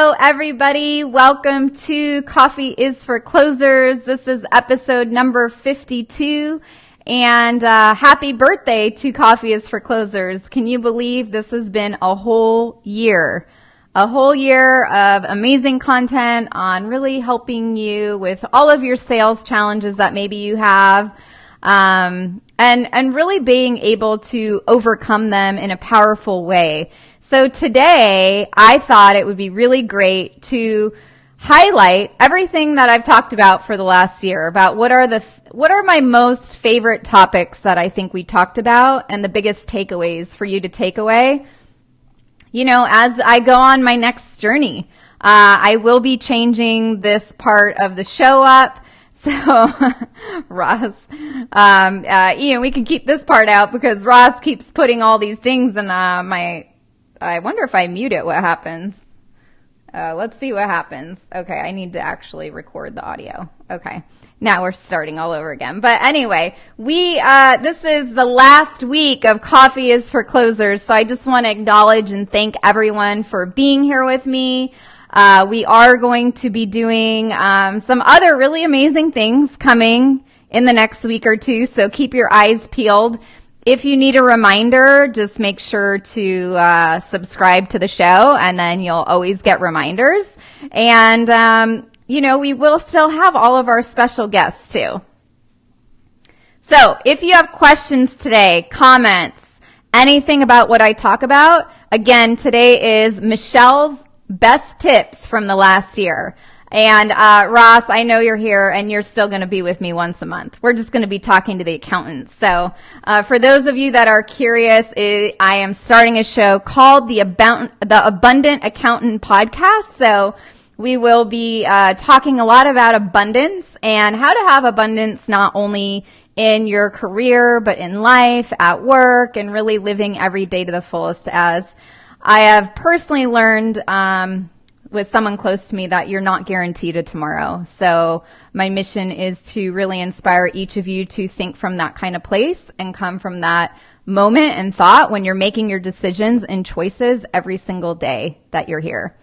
Hello, everybody. Welcome to Coffee is for Closers. This is episode number 52. And happy birthday to Coffee is for Closers. Can you believe this has been a whole year? A whole year of amazing content on really helping you with all of your sales challenges that maybe you have. And really being able to overcome them in a powerful way. So today, I thought it would be really great to highlight everything that I've talked about for the last year, about what are my most favorite topics that I think we talked about and the biggest takeaways for you to take away. You know, as I go on my next journey, I will be changing this part of the show up. So, Ross, Ian, we can keep this part out because Ross keeps putting all these things in I wonder if I mute it, what happens? Let's see what happens. Okay, I need to actually record the audio. Okay, now we're starting all over again. But anyway, this is the last week of Coffee is for Closers, so I just want to acknowledge and thank everyone for being here with me. We are going to be doing some other really amazing things coming in the next week or two, so keep your eyes peeled. If you need a reminder, just make sure to subscribe to the show, and then you'll always get reminders. And, we will still have all of our special guests, too. So if you have questions today, comments, anything about what I talk about, again, today is Michelle's best tips from the last year. And Ross, I know you're here and you're still going to be with me once a month. We're just going to be talking to the accountants. So for those of you that are curious, I am starting a show called the Abundant Accountant Podcast. So we will be talking a lot about abundance and how to have abundance not only in your career, but in life, at work, and really living every day to the fullest. As I have personally learned with someone close to me that you're not guaranteed a tomorrow. So my mission is to really inspire each of you to think from that kind of place and come from that moment and thought when you're making your decisions and choices every single day that you're here.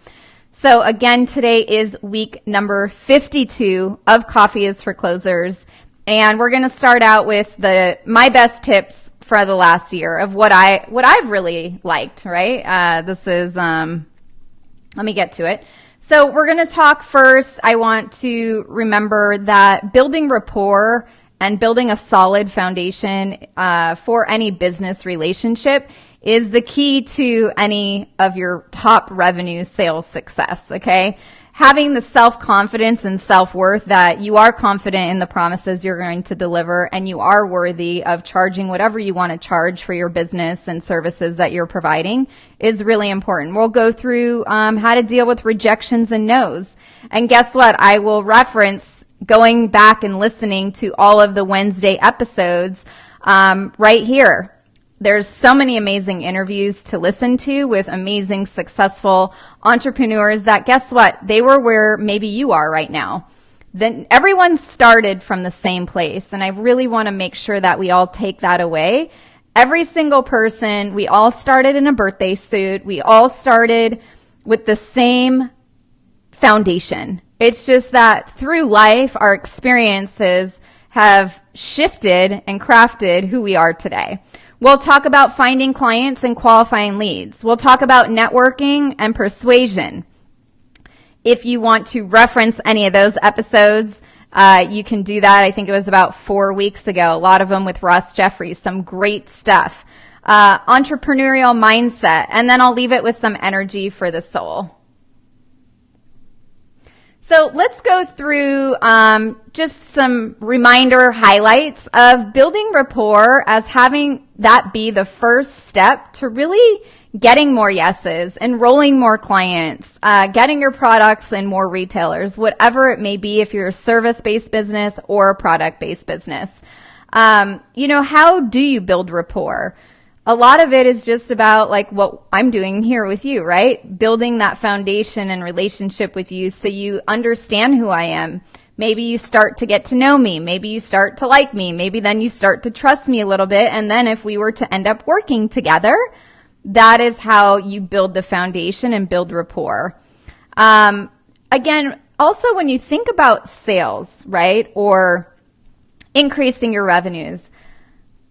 So again, today is week number 52 of Coffee is for Closers. And we're going to start out with my best tips for the last year of what I've really liked, right? This is, let me get to it. So we're going to talk first. I want to remember that building rapport and building a solid foundation for any business relationship is the key to any of your top revenue sales success, okay? Having the self-confidence and self-worth that you are confident in the promises you're going to deliver and you are worthy of charging whatever you want to charge for your business and services that you're providing is really important. We'll go through how to deal with rejections and no's. And guess what? I will reference going back and listening to all of the Wednesday episodes right here. There's so many amazing interviews to listen to with amazing, successful entrepreneurs that, guess what? They were where maybe you are right now. Then everyone started from the same place, and I really want to make sure that we all take that away. Every single person, we all started in a birthday suit. We all started with the same foundation. It's just that through life, our experiences have shifted and crafted who we are today. We'll talk about finding clients and qualifying leads. We'll talk about networking and persuasion. If you want to reference any of those episodes, you can do that. I think it was about 4 weeks ago. A lot of them with Ross Jeffries, some great stuff. Entrepreneurial mindset, and then I'll leave it with some energy for the soul. So let's go through just some reminder highlights of building rapport as having that be the first step to really getting more yeses, enrolling more clients, getting your products in more retailers, whatever it may be if you're a service-based business or a product-based business. How do you build rapport? A lot of it is just about like what I'm doing here with you, right? Building that foundation and relationship with you so you understand who I am. Maybe you start to get to know me. Maybe you start to like me. Maybe then you start to trust me a little bit. And then if we were to end up working together, that is how you build the foundation and build rapport. Again, also when you think about sales, right, or increasing your revenues,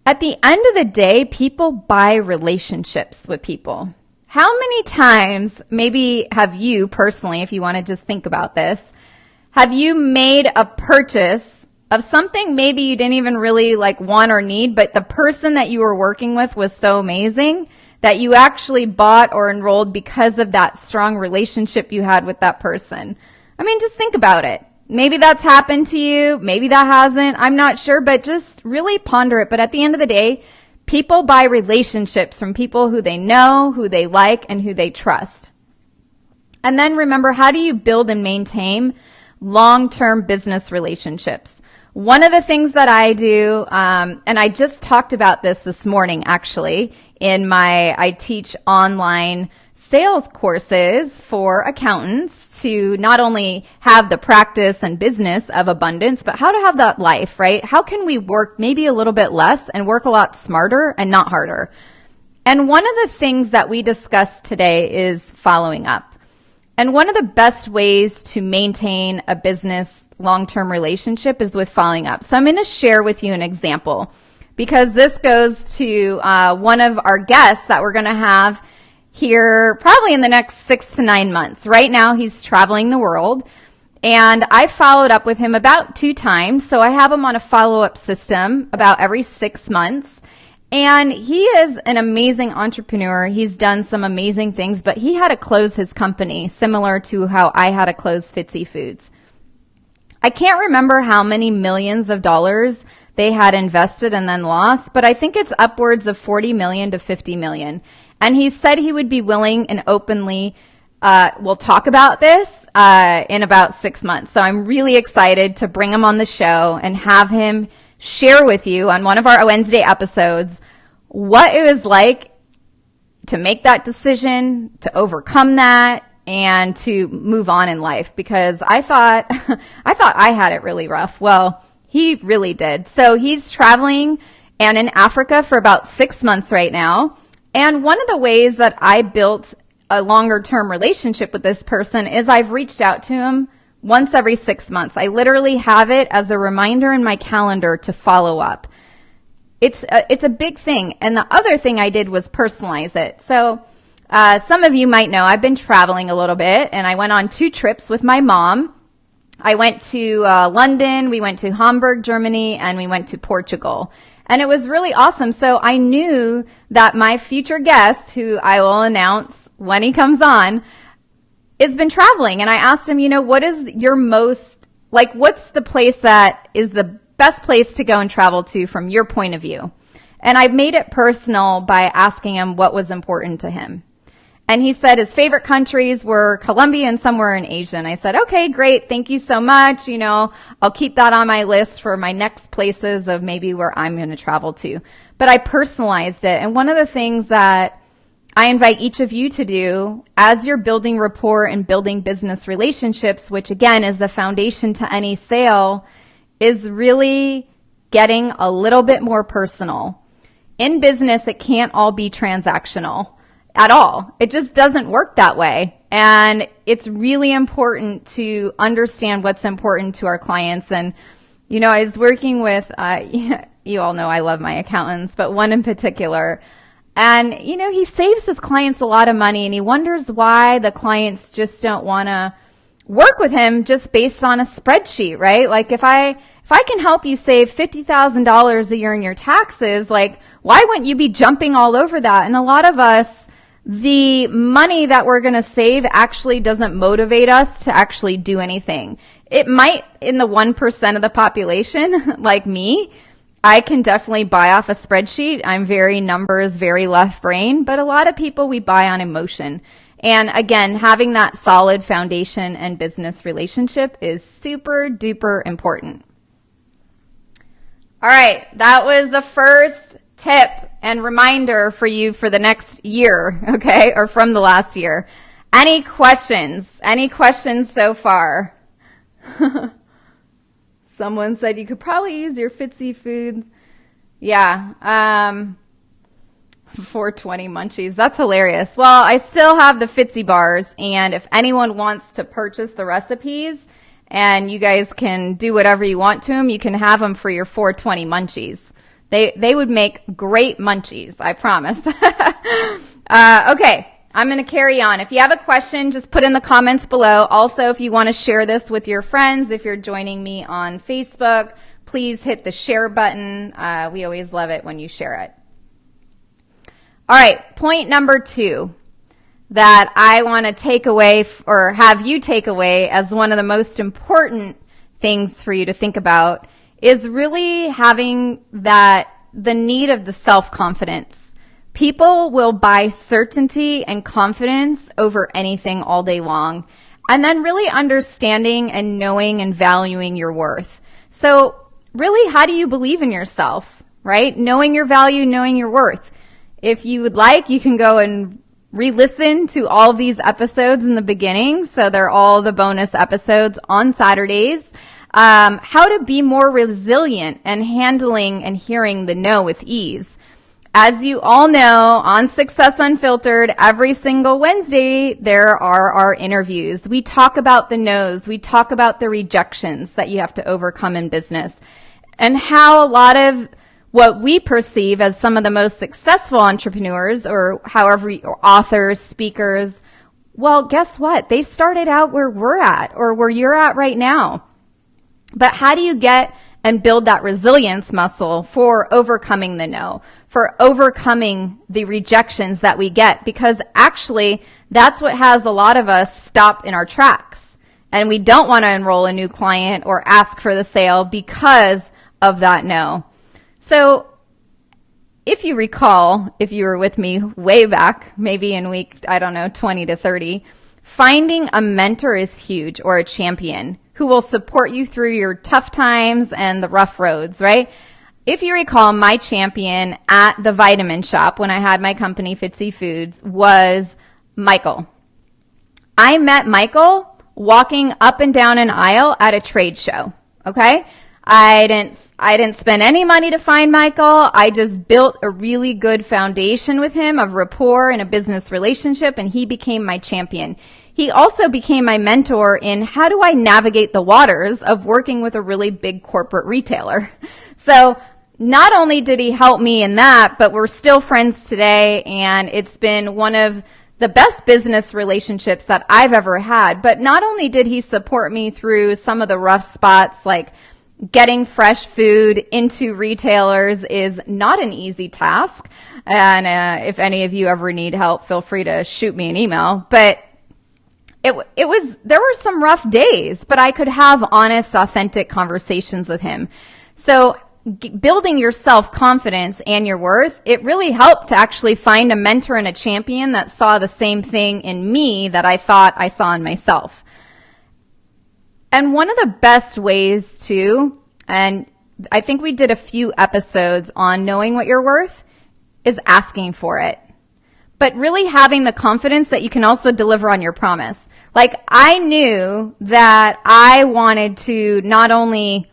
at the end of the day, people buy relationships with people. How many times, maybe have you personally, if you want to just think about this, have you made a purchase of something maybe you didn't even really like want or need, but the person that you were working with was so amazing that you actually bought or enrolled because of that strong relationship you had with that person? I mean, just think about it. Maybe that's happened to you. Maybe that hasn't. I'm not sure, but just really ponder it. But at the end of the day, people buy relationships from people who they know, who they like, and who they trust. And then remember, how do you build and maintain long-term business relationships? One of the things that I do, and I just talked about this morning actually, I teach online sales courses for accountants to not only have the practice and business of abundance, but how to have that life, right? How can we work maybe a little bit less and work a lot smarter and not harder? And one of the things that we discussed today is following up. And one of the best ways to maintain a business long-term relationship is with following up. So I'm going to share with you an example because this goes to one of our guests that we're going to have here probably in the next 6 to 9 months. Right now he's traveling the world, and I followed up with him about 2 times. So I have him on a follow-up system about every 6 months. And he is an amazing entrepreneur. He's done some amazing things, but he had to close his company similar to how I had to close Fitzy Foods. I can't remember how many millions of dollars they had invested and then lost, but I think it's upwards of 40 million to 50 million. And he said he would be willing and openly, we'll talk about this in about 6 months. So I'm really excited to bring him on the show and have him share with you on one of our Wednesday episodes what it was like to make that decision, to overcome that, and to move on in life, because I thought I had it really rough. Well, he really did. So he's traveling and in Africa for about 6 months right now. And one of the ways that I built a longer term relationship with this person is I've reached out to him once every 6 months. I literally have it as a reminder in my calendar to follow up. It's a big thing. And the other thing I did was personalize it. So some of you might know I've been traveling a little bit, and I went on 2 trips with my mom. I went to London, we went to Hamburg, Germany, and we went to Portugal. And it was really awesome. So I knew that my future guest, who I will announce when he comes on, has been traveling. And I asked him, what is your what's the place that is the best place to go and travel to from your point of view? And I made it personal by asking him what was important to him. And he said his favorite countries were Colombia and somewhere in Asia. And I said, okay, great. Thank you so much. I'll keep that on my list for my next places of maybe where I'm going to travel to. But I personalized it. And one of the things that I invite each of you to do as you're building rapport and building business relationships, which again is the foundation to any sale, is really getting a little bit more personal. In business, it can't all be transactional at all. It just doesn't work that way. And it's really important to understand what's important to our clients. And, I was working with, you all know I love my accountants, but one in particular. And, he saves his clients a lot of money, and he wonders why the clients just don't want to work with him just based on a spreadsheet, right? Like if I can help you save $50,000 a year in your taxes, why wouldn't you be jumping all over that? And a lot of us, the money that we're going to save actually doesn't motivate us to actually do anything. It might in the 1% of the population, like me. I can definitely buy off a spreadsheet. I'm very numbers, very left brain, but a lot of people, we buy on emotion. And again, having that solid foundation and business relationship is super duper important. All right, that was the first tip and reminder for you for the next year, okay, or from the last year. Any questions? Any questions so far? Someone said you could probably use your Fitzy Foods. Yeah. 420 munchies. That's hilarious. Well, I still have the Fitzy bars, and if anyone wants to purchase the recipes, and you guys can do whatever you want to them, you can have them for your 420 munchies. They would make great munchies, I promise. Okay, I'm going to carry on. If you have a question, just put in the comments below. Also, if you want to share this with your friends, if you're joining me on Facebook, please hit the share button. We always love it when you share it. All right, point number 2 that I want to take away or have you take away as one of the most important things for you to think about is really having the need of the self-confidence. People will buy certainty and confidence over anything all day long, and then really understanding and knowing and valuing your worth. So really, how do you believe in yourself, right? Knowing your value, knowing your worth. If you would like, you can go and re-listen to all of these episodes in the beginning. So they're all the bonus episodes on Saturdays. How to be more resilient and handling and hearing the no with ease. As you all know, on Success Unfiltered, every single Wednesday, there are our interviews. We talk about the no's. We talk about the rejections that you have to overcome in business and how a lot of what we perceive as some of the most successful entrepreneurs or however, or authors, speakers, well, guess what? They started out where we're at or where you're at right now. But how do you get and build that resilience muscle for overcoming the no, for overcoming the rejections that we get? Because actually, that's what has a lot of us stop in our tracks. And we don't want to enroll a new client or ask for the sale because of that no. So if you recall, if you were with me way back, maybe in week, 20 to 30, finding a mentor is huge, or a champion who will support you through your tough times and the rough roads, right? If you recall, my champion at the vitamin shop when I had my company, Fitzy Foods, was Michael. I met Michael walking up and down an aisle at a trade show, okay? I didn't spend any money to find Michael. I just built a really good foundation with him of rapport and a business relationship, and he became my champion. He also became my mentor in how do I navigate the waters of working with a really big corporate retailer. So not only did he help me in that, but we're still friends today, and it's been one of the best business relationships that I've ever had. But not only did he support me through some of the rough spots, like getting fresh food into retailers is not an easy task. And if any of you ever need help, feel free to shoot me an email. But there were some rough days, but I could have honest, authentic conversations with him. So building your self-confidence and your worth, it really helped to actually find a mentor and a champion that saw the same thing in me that I thought I saw in myself. And one of the best ways to, and I think we did a few episodes on knowing what you're worth, is asking for it. But really having the confidence that you can also deliver on your promise. Like, I knew that I wanted to not only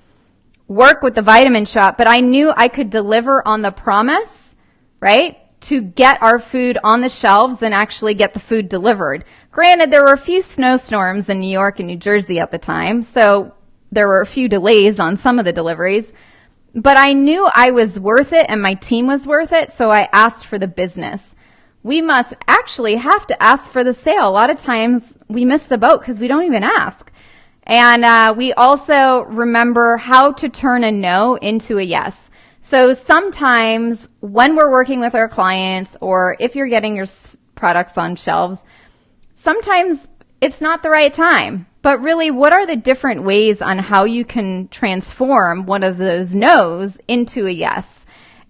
work with the vitamin shop, but I knew I could deliver on the promise, right? To get our food on the shelves and actually get the food delivered. Granted, there were a few snowstorms in New York and New Jersey at the time, so there were a few delays on some of the deliveries. But I knew I was worth it and my team was worth it, so I asked for the business. We must actually have to ask for the sale. A lot of times we miss the boat because we don't even ask. And we also remember how to turn a no into a yes. So sometimes when we're working with our clients, or if you're getting your products on shelves, sometimes it's not the right time. But really, what are the different ways on how you can transform one of those no's into a yes?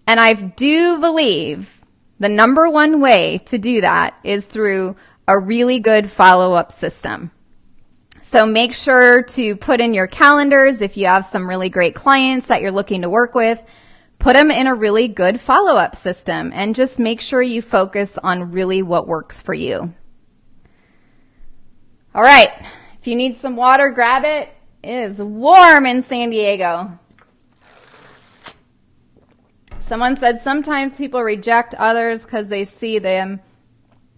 And I do believe the number one way to do that is through a really good follow-up system. So make sure to put in your calendars if you have some really great clients that you're looking to work with. Put them in a really good follow-up system and just make sure you focus on really what works for you. All right. If you need some water, grab it. It is warm in San Diego. Someone said sometimes people reject others because they see them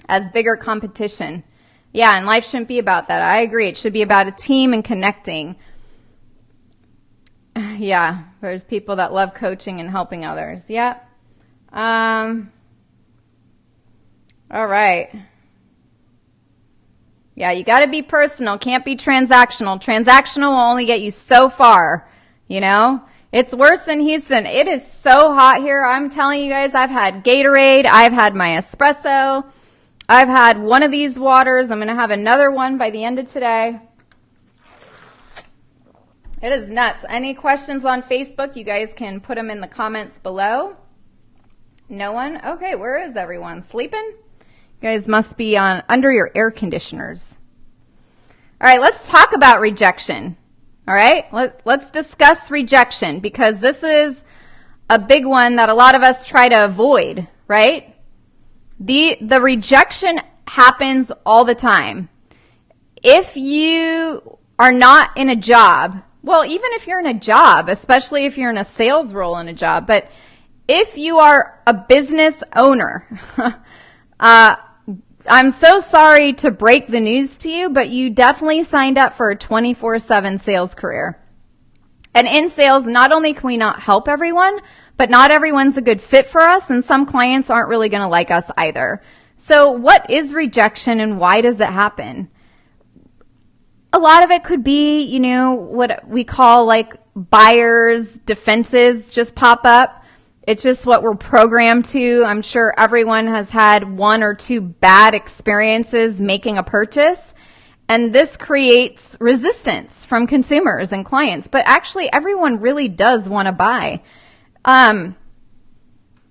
as bigger competition. Yeah, and life shouldn't be about that. I agree. It should be about a team and connecting. Yeah, there's people that love coaching and helping others. Yep. All right. Yeah, you got to be personal. Can't be transactional. Transactional will only get you so far, you know? It's worse than Houston. It is so hot here. I'm telling you guys, I've had Gatorade. I've had my espresso. I've had one of these waters. I'm going to have another one by the end of today. It is nuts. Any questions on Facebook, you guys can put them in the comments below. No one? Okay, where is everyone? Sleeping? You guys must be under your air conditioners. All right, let's talk about rejection. All right, let's discuss rejection because this is a big one that a lot of us try to avoid, right? The rejection happens all the time. If you are not in a job, well, even if you're in a job, especially if you're in a sales role in a job, but if you are a business owner, I'm so sorry to break the news to you, but you definitely signed up for a 24/7 sales career. And in sales, not only can we not help everyone, but not everyone's a good fit for us, and some clients aren't really going to like us either. So what is rejection and why does it happen? A lot of it could be, you know, what we call like buyer's defenses just pop up. It's just what we're programmed to. I'm sure everyone has had one or two bad experiences making a purchase, and this creates resistance from consumers and clients. But actually, everyone really does want to buy.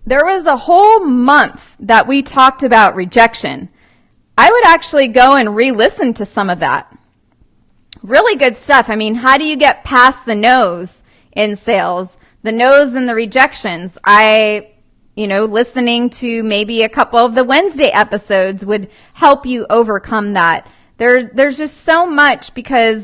There was a whole month that we talked about rejection. I would actually go and re-listen to some of that. Really good stuff. I mean, how do you get past the no's in sales? The no's and the rejections. Listening to maybe a couple of the Wednesday episodes would help you overcome that. There's just so much because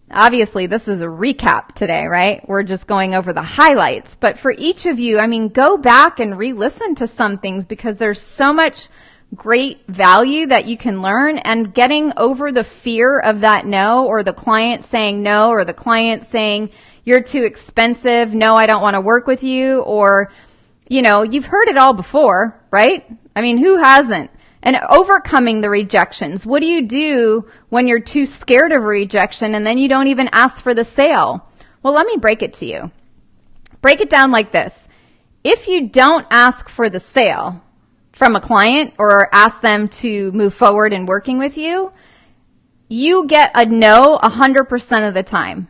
obviously this is a recap today, right? We're just going over the highlights. But for each of you, I mean, go back and re-listen to some things because there's so much great value that you can learn, and getting over the fear of that no, or the client saying no, or the client saying you're too expensive, no, I don't want to work with you, or, you know, you've heard it all before, right? I mean, who hasn't? And overcoming the rejections. What do you do when you're too scared of rejection and then you don't even ask for the sale? Well, let me break it to you. Break it down like this. If you don't ask for the sale from a client or ask them to move forward in working with you, you get a no 100% of the time,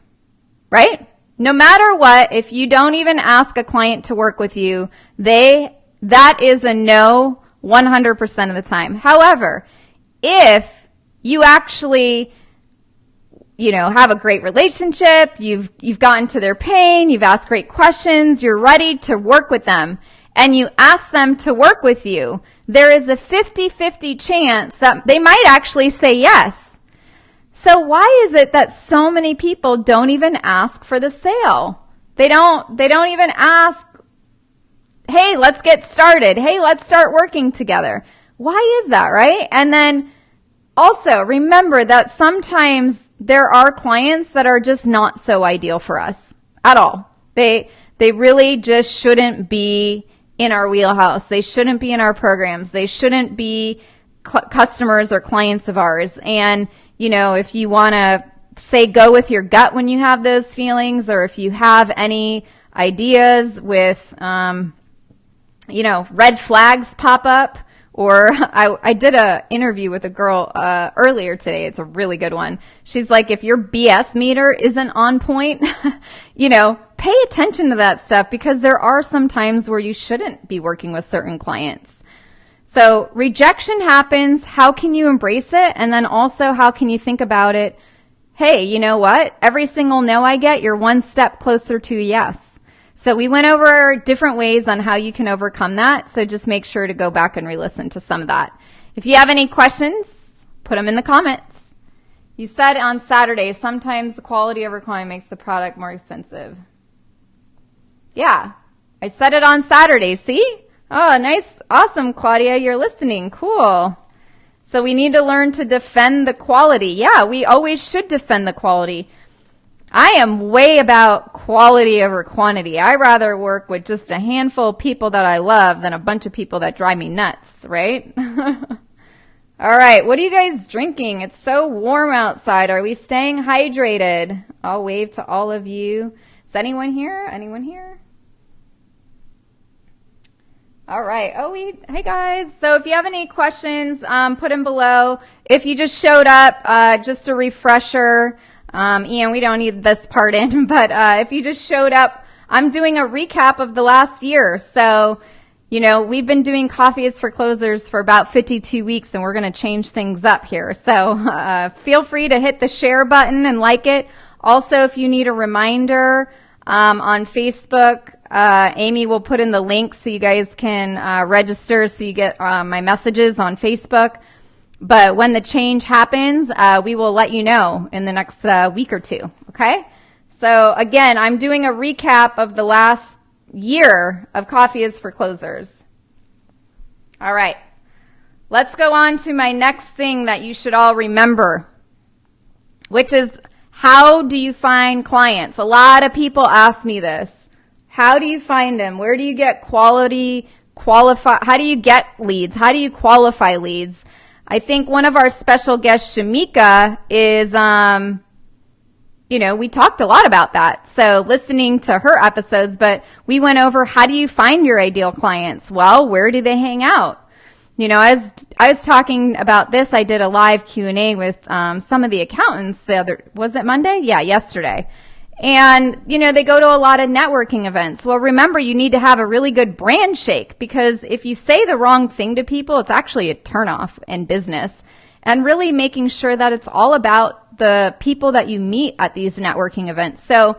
right? No matter what, if you don't even ask a client to work with you, that is a no 100% of the time. However, if you actually, have a great relationship, you've gotten to their pain, you've asked great questions, you're ready to work with them, and you ask them to work with you, there is a 50-50 chance that they might actually say yes. So why is it that so many people don't even ask for the sale? They don't even ask, hey, let's get started. Hey, let's start working together. Why is that, right? And then also remember that sometimes there are clients that are just not so ideal for us at all. They really just shouldn't be in our wheelhouse. They shouldn't be in our programs. They shouldn't be customers or clients of ours. And, if you want to say go with your gut when you have those feelings, or if you have any ideas with, red flags pop up, or I did a interview with a girl earlier today. It's a really good one. She's like, if your BS meter isn't on point, pay attention to that stuff, because there are some times where you shouldn't be working with certain clients. So rejection happens. How can you embrace it? And then also, how can you think about it? Hey, you know what? Every single no I get, you're one step closer to a yes. So we went over different ways on how you can overcome that. So just make sure to go back and re-listen to some of that. If you have any questions, put them in the comments. You said on Saturday, sometimes the quality over quantity makes the product more expensive. Yeah. I said it on Saturday. See? Oh, nice. Awesome, Claudia. You're listening. Cool. So we need to learn to defend the quality. Yeah, we always should defend the quality. I am way about quality over quantity. I rather work with just a handful of people that I love than a bunch of people that drive me nuts, right? All right, what are you guys drinking? It's so warm outside. Are we staying hydrated? I'll wave to all of you. Is anyone here? Anyone here? All right. Hey guys. So if you have any questions, put them below. If you just showed up, just a refresher. Ian, we don't need this part in, but if you just showed up, I'm doing a recap of the last year. So, we've been doing Coffee is for Closers for about 52 weeks, and we're going to change things up here. So feel free to hit the share button and like it. Also, if you need a reminder on Facebook, Amy will put in the link so you guys can register so you get my messages on Facebook. But when the change happens, we will let you know in the next week or two, okay? So again, I'm doing a recap of the last year of Coffee is for Closers. All right. Let's go on to my next thing that you should all remember, which is how do you find clients? A lot of people ask me this. How do you find them? Where do you get how do you get leads? How do you qualify leads? I think one of our special guests, Shamika, is, we talked a lot about that. So listening to her episodes, but we went over how do you find your ideal clients? Well, where do they hang out? As I was talking about this, I did a live Q&A with some of the accountants was it Monday? Yeah, yesterday. And, they go to a lot of networking events. Well, remember, you need to have a really good brand shake because if you say the wrong thing to people, it's actually a turnoff in business. And really making sure that it's all about the people that you meet at these networking events. So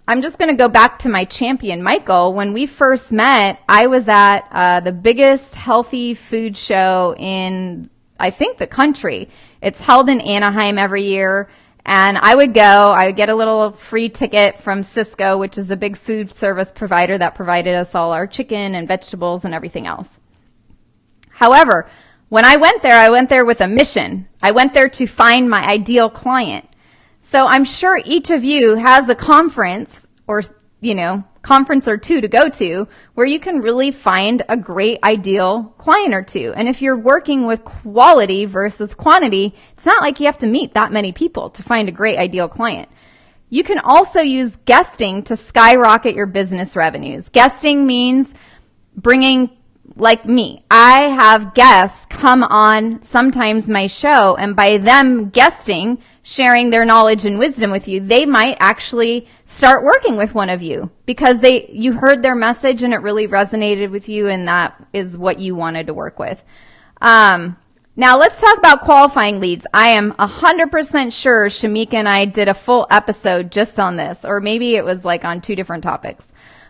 I'm just going to go back to my champion, Michael. When we first met, I was at the biggest healthy food show in, I think, the country. It's held in Anaheim every year. And I would get a little free ticket from Cisco, which is a big food service provider that provided us all our chicken and vegetables and everything else. However, when I went there with a mission. I went there to find my ideal client. So I'm sure each of you has a conference or, conference or two to go to where you can really find a great ideal client or two. And if you're working with quality versus quantity, it's not like you have to meet that many people to find a great ideal client. You can also use guesting to skyrocket your business revenues. Guesting means bringing, like me, I have guests come on sometimes my show, and by them guesting, sharing their knowledge and wisdom with you, they might actually start working with one of you because you heard their message and it really resonated with you, and that is what you wanted to work with. Now let's talk about qualifying leads. I am 100% sure Shamika and I did a full episode just on this, or maybe it was like on 2 different topics.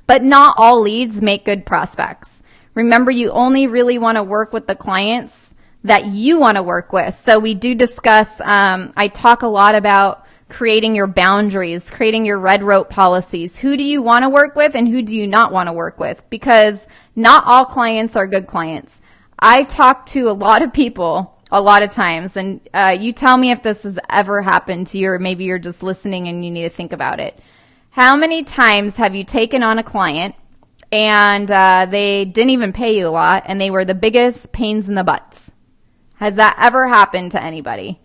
But not all leads make good prospects. Remember, you only really want to work with the clients that you want to work with. So we do discuss, I talk a lot about creating your boundaries, creating your red rope policies. Who do you want to work with and who do you not want to work with? Because not all clients are good clients. I talk to a lot of people a lot of times, and you tell me if this has ever happened to you, or maybe you're just listening and you need to think about it. How many times have you taken on a client and they didn't even pay you a lot and they were the biggest pains in the butts? Has that ever happened to anybody?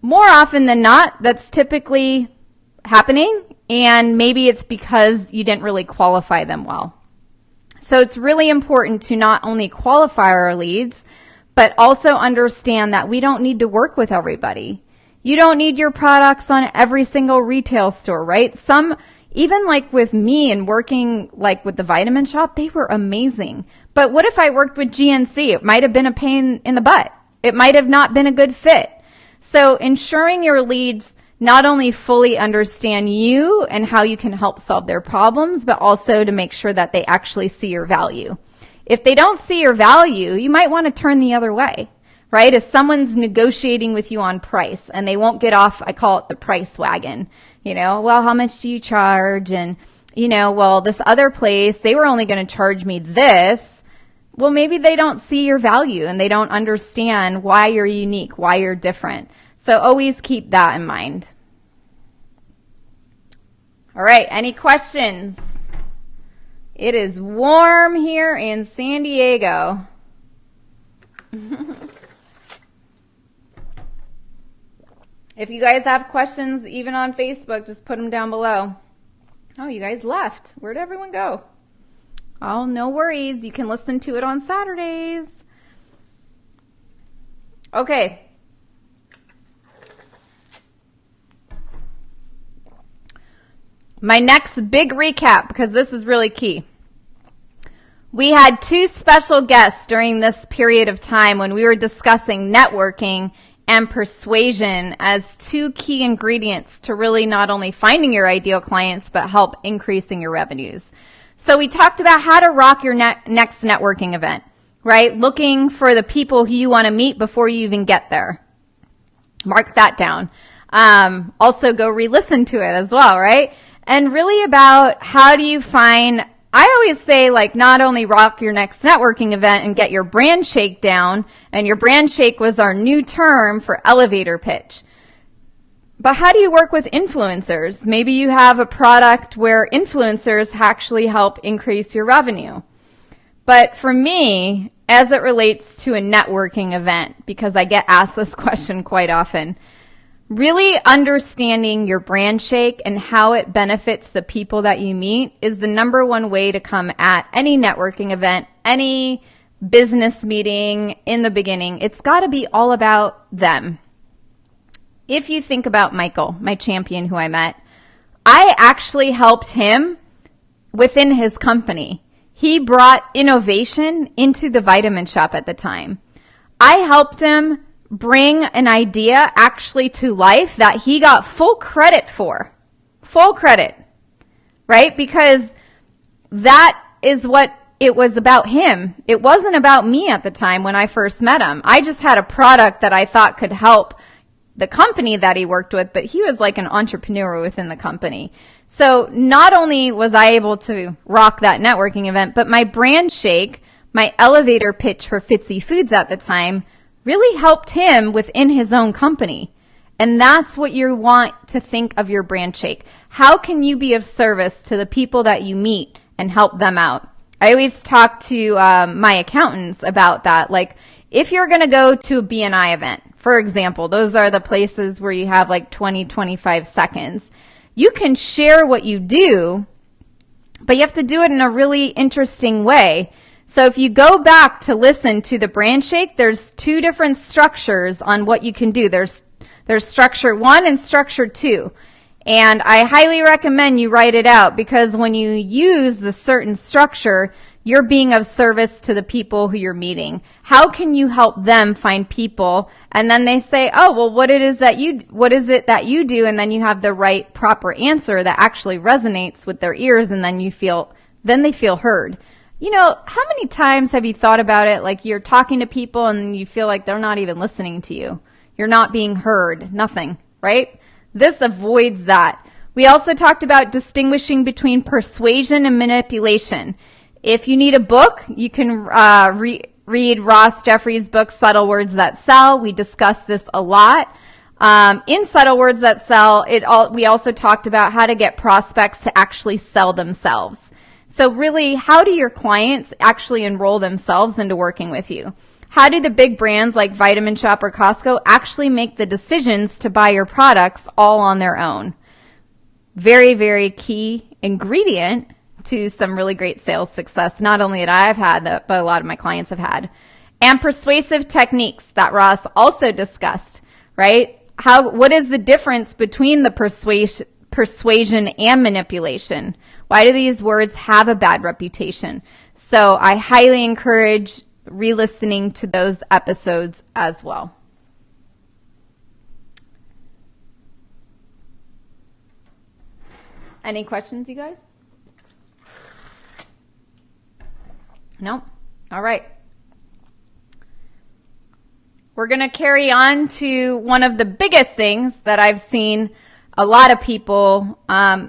More often than not, that's typically happening, and maybe it's because you didn't really qualify them well. So it's really important to not only qualify our leads, but also understand that we don't need to work with everybody. You don't need your products on every single retail store, right? Even like with me and working like with the Vitamin Shop, they were amazing. But what if I worked with GNC? It might have been a pain in the butt. It might have not been a good fit. So ensuring your leads not only fully understand you and how you can help solve their problems, but also to make sure that they actually see your value. If they don't see your value, you might want to turn the other way, right? If someone's negotiating with you on price and they won't get off, I call it the price wagon, well, how much do you charge? And well, this other place, they were only going to charge me this. Well, maybe they don't see your value and they don't understand why you're unique, why you're different. So always keep that in mind. All right, any questions? It is warm here in San Diego. If you guys have questions, even on Facebook, just put them down below. Oh, you guys left. Where'd everyone go? Oh, no worries. You can listen to it on Saturdays. Okay. My next big recap, because this is really key. We had 2 special guests during this period of time when we were discussing networking and persuasion as 2 key ingredients to really not only finding your ideal clients, but help increasing your revenues. So we talked about how to rock your next networking event, right? Looking for the people who you want to meet before you even get there. Mark that down. Also go re-listen to it as well, right? And really about how do you find, I always say, like, not only rock your next networking event and get your brand shake down, and your brand shake was our new term for elevator pitch. But how do you work with influencers? Maybe you have a product where influencers actually help increase your revenue. But for me, as it relates to a networking event, because I get asked this question quite often, really understanding your brand shake and how it benefits the people that you meet is the number one way to come at any networking event, any business meeting in the beginning. It's got to be all about them. If you think about Michael, my champion who I met, I actually helped him within his company. He brought innovation into the vitamin shop at the time. I helped him bring an idea actually to life that he got full credit for. Full credit, right? Because that is what it was about him. It wasn't about me at the time when I first met him. I just had a product that I thought could help the company that he worked with, but he was like an entrepreneur within the company. So not only was I able to rock that networking event, but my brand shake, my elevator pitch for Fitzy Foods at the time, really helped him within his own company. And that's what you want to think of your brand shake. How can you be of service to the people that you meet and help them out? I always talk to my accountants about that. Like, if you're going to go to a BNI event, for example, those are the places where you have like 20, 25 seconds. You can share what you do, but you have to do it in a really interesting way. So if you go back to listen to the brand shake, there's 2 different structures on what you can do. There's structure 1 and structure 2. And I highly recommend you write it out, because when you use the certain structure, you're being of service to the people who you're meeting. How can you help them find people? And then they say, oh, well, what is it that you do? And then you have the right proper answer that actually resonates with their ears, and then they feel heard. You know, how many times have you thought about it, like you're talking to people and you feel like they're not even listening to you? You're not being heard, nothing, right? This avoids that. We also talked about distinguishing between persuasion and manipulation. If you need a book, you can read Ross Jeffries' book, Subtle Words That Sell. We discussed this a lot. In Subtle Words That Sell, we also talked about how to get prospects to actually sell themselves. So really, how do your clients actually enroll themselves into working with you? How do the big brands like Vitamin Shoppe or Costco actually make the decisions to buy your products all on their own? Very, very key ingredient to some really great sales success, not only that I've had, but a lot of my clients have had. And persuasive techniques that Ross also discussed, right? What is the difference between the persuasion and manipulation? Why do these words have a bad reputation? So I highly encourage re-listening to those episodes as well. Any questions, you guys? No? All right. We're going to carry on to one of the biggest things that I've seen a lot of people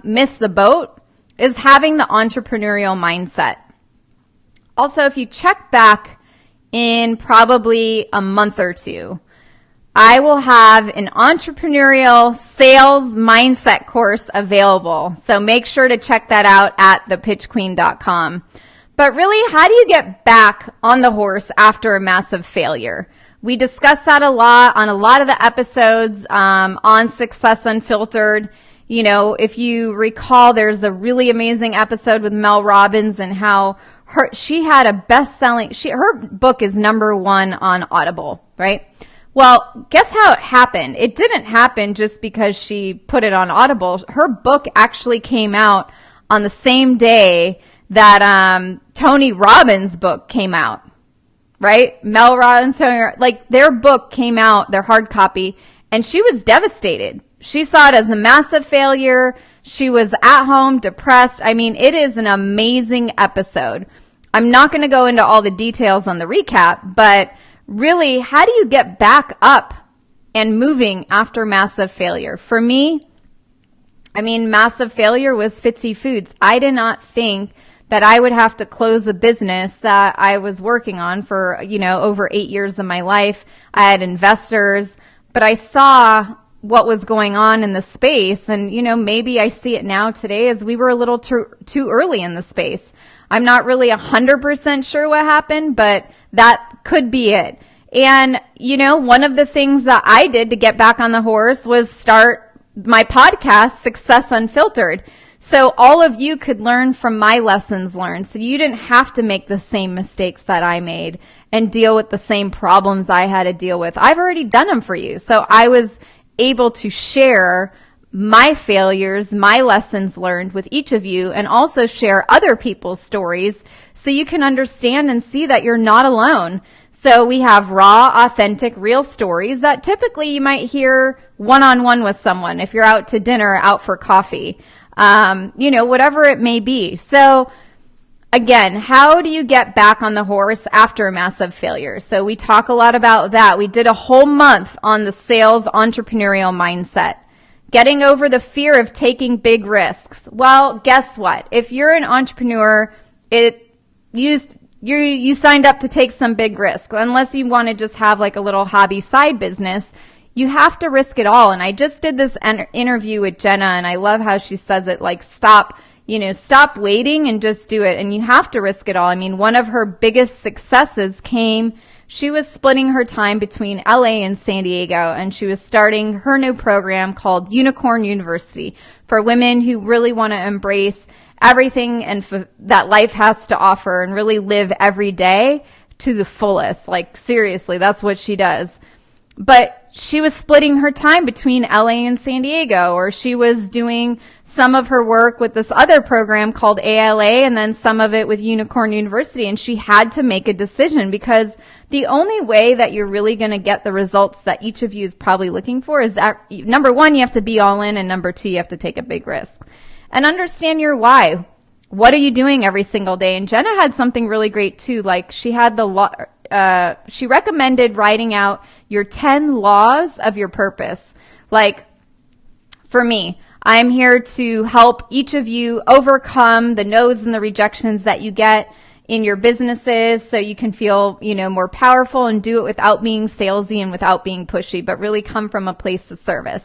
miss the boat, is having the entrepreneurial mindset. Also, if you check back in probably a month or two, I will have an entrepreneurial sales mindset course available. So make sure to check that out at thepitchqueen.com. But really, how do you get back on the horse after a massive failure? We discuss that a lot on a lot of the episodes on Success Unfiltered. You know, if you recall, there's a really amazing episode with Mel Robbins and how she had a best-selling, her book is #1 on Audible, right? Well, guess how it happened? It didn't happen just because she put it on Audible. Her book actually came out on the same day that Tony Robbins' book came out, right? Mel Robbins, like their book came out, their hard copy, and she was devastated. She saw it as a massive failure. She was at home, depressed. I mean, it is an amazing episode. I'm not going to go into all the details on the recap, but really, how do you get back up and moving after massive failure? For me, I mean, massive failure was Fitzy Foods. I did not think that I would have to close a business that I was working on for, over 8 years of my life. I had investors, but I saw what was going on in the space. And, maybe I see it now today as we were a little too early in the space. I'm not really 100% sure what happened, but that could be it. And, one of the things that I did to get back on the horse was start my podcast, Success Unfiltered. So all of you could learn from my lessons learned. So you didn't have to make the same mistakes that I made and deal with the same problems I had to deal with. I've already done them for you. So I was able to share my failures, my lessons learned with each of you, and also share other people's stories so you can understand and see that you're not alone. So we have raw, authentic, real stories that typically you might hear one-on-one with someone if you're out to dinner, out for coffee, whatever it may be. So again, how do you get back on the horse after a massive failure? So we talk a lot about that. We did a whole month on the sales entrepreneurial mindset. Getting over the fear of taking big risks. Well, guess what? If you're an entrepreneur, you signed up to take some big risks. Unless you want to just have like a little hobby side business, you have to risk it all. And I just did this interview with Jenna, and I love how she says it, like stop waiting and just do it. And you have to risk it all. I mean, one of her biggest successes she was splitting her time between LA and San Diego, and she was starting her new program called Unicorn University for women who really want to embrace everything and that life has to offer and really live every day to the fullest. Like seriously, that's what she does. But she was splitting her time between LA and San Diego, or she was doing some of her work with this other program called ALA and then some of it with Unicorn University. And she had to make a decision because the only way that you're really going to get the results that each of you is probably looking for is that, number one, you have to be all in, and number two, you have to take a big risk. And understand your why. What are you doing every single day? And Jenna had something really great too. Like she had she recommended writing out your 10 laws of your purpose. Like for me, I'm here to help each of you overcome the no's and the rejections that you get in your businesses so you can feel, more powerful and do it without being salesy and without being pushy, but really come from a place of service.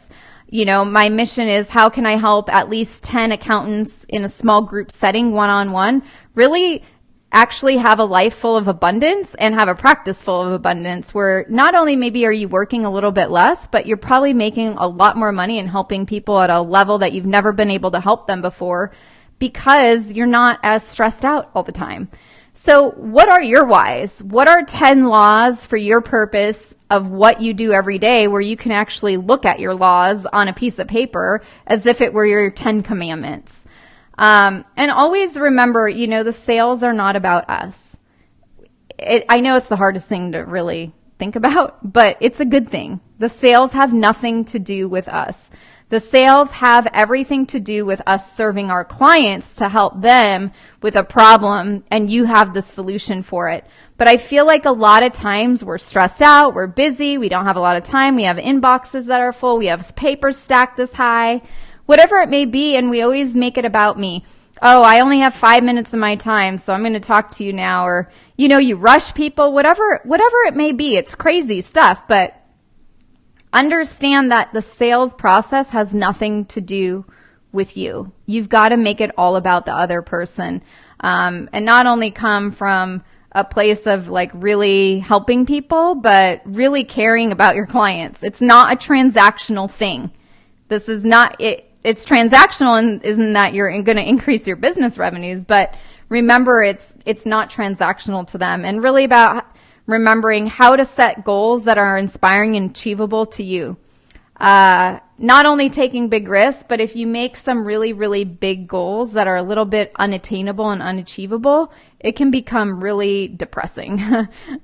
My mission is how can I help at least 10 accountants in a small group setting one-on-one really actually have a life full of abundance and have a practice full of abundance where not only maybe are you working a little bit less, but you're probably making a lot more money and helping people at a level that you've never been able to help them before because you're not as stressed out all the time. So what are your whys? What are 10 laws for your purpose of what you do every day where you can actually look at your laws on a piece of paper as if it were your 10 commandments? And always remember, the sales are not about us. I know it's the hardest thing to really think about, but it's a good thing. The sales have nothing to do with us. The sales have everything to do with us serving our clients to help them with a problem, and you have the solution for it. But I feel like a lot of times we're stressed out, we're busy, we don't have a lot of time, we have inboxes that are full, we have papers stacked this high, whatever it may be, and we always make it about me. oh, I only have 5 minutes of my time, so I'm going to talk to you now. Or, you rush people, whatever it may be. It's crazy stuff, but understand that the sales process has nothing to do with you. You've got to make it all about the other person. And not only come from a place of like really helping people, but really caring about your clients. It's not a transactional thing. This is not it. It's transactional and isn't that you're going to increase your business revenues, but remember it's not transactional to them, and really about remembering how to set goals that are inspiring and achievable to you. Not only taking big risks, but if you make some really, really big goals that are a little bit unattainable and unachievable, it can become really depressing.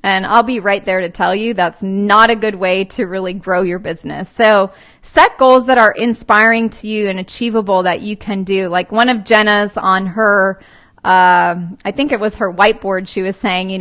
And I'll be right there to tell you that's not a good way to really grow your business. So set goals that are inspiring to you and achievable that you can do. Like one of Jenna's on her, I think it was her whiteboard, she was saying,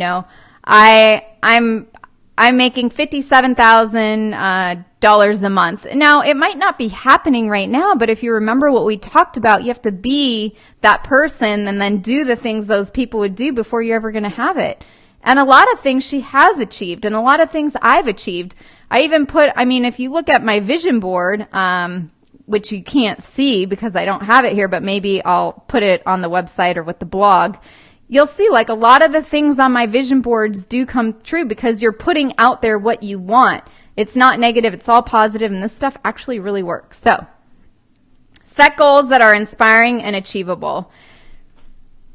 I'm making $57,000 a month. Now, it might not be happening right now, but if you remember what we talked about, you have to be that person and then do the things those people would do before you're ever going to have it. And a lot of things she has achieved, and a lot of things I've achieved. I even if you look at my vision board, which you can't see because I don't have it here, but maybe I'll put it on the website or with the blog. You'll see like a lot of the things on my vision boards do come true because you're putting out there what you want. It's not negative, it's all positive, and this stuff actually really works. So, set goals that are inspiring and achievable.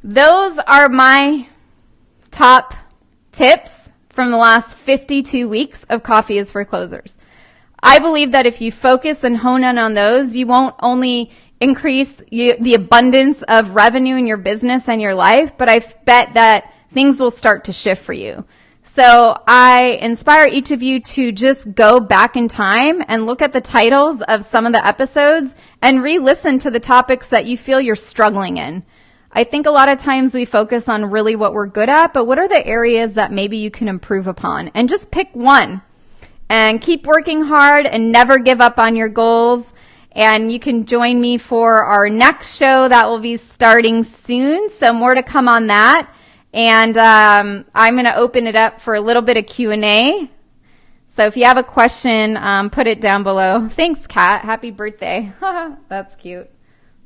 Those are my top tips from the last 52 weeks of Coffee is for Closers. I believe that if you focus and hone in on those, you won't only increase the abundance of revenue in your business and your life, but I bet that things will start to shift for you. So I inspire each of you to just go back in time and look at the titles of some of the episodes and re-listen to the topics that you feel you're struggling in. I think a lot of times we focus on really what we're good at, but what are the areas that maybe you can improve upon? And just pick one and keep working hard and never give up on your goals. And you can join me for our next show that will be starting soon. So more to come on that. And I'm going to open it up for a little bit of Q&A. So if you have a question, put it down below. Thanks, Kat. Happy birthday. That's cute.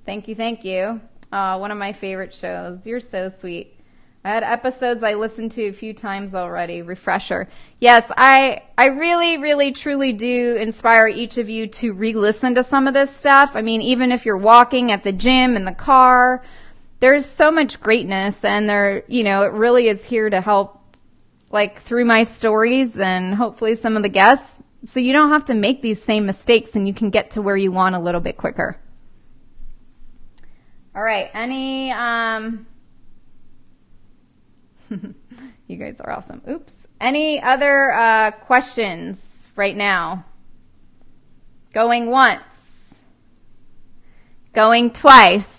Thank you. One of my favorite shows. You're so sweet. I had episodes I listened to a few times already. Refresher. Yes, I really, really, truly do inspire each of you to re-listen to some of this stuff. Even if you're walking at the gym, in the car, there's so much greatness, and it really is here to help, like through my stories and hopefully some of the guests, so you don't have to make these same mistakes and you can get to where you want a little bit quicker. All right, you guys are awesome. Oops. Any other questions right now? Going once. Going twice.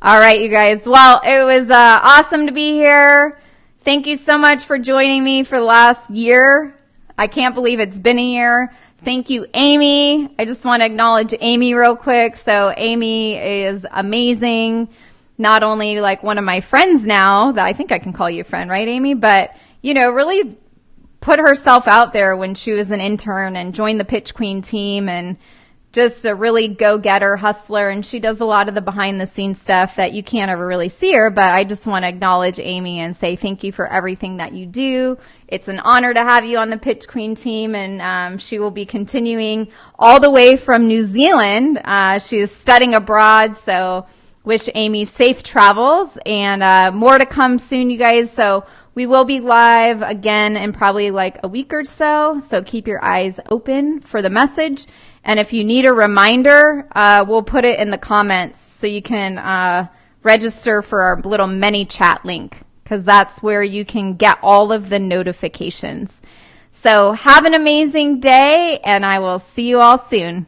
All right, you guys. Well, it was awesome to be here. Thank you so much for joining me for the last year. I can't believe it's been a year. Thank you, Amy. I just want to acknowledge Amy real quick. So Amy is amazing. Not only like one of my friends now, that I think I can call you a friend, right, Amy? But, really put herself out there when she was an intern and joined the Pitch Queen team, and just a really go-getter hustler. And she does a lot of the behind-the-scenes stuff that you can't ever really see her. But I just want to acknowledge Amy and say thank you for everything that you do. It's an honor to have you on the Pitch Queen team, and she will be continuing all the way from New Zealand. She is studying abroad, so wish Amy safe travels, and more to come soon, you guys. So we will be live again in probably like a week or so keep your eyes open for the message. And if you need a reminder, we'll put it in the comments so you can register for our little mini chat link, because that's where you can get all of the notifications. So have an amazing day, and I will see you all soon.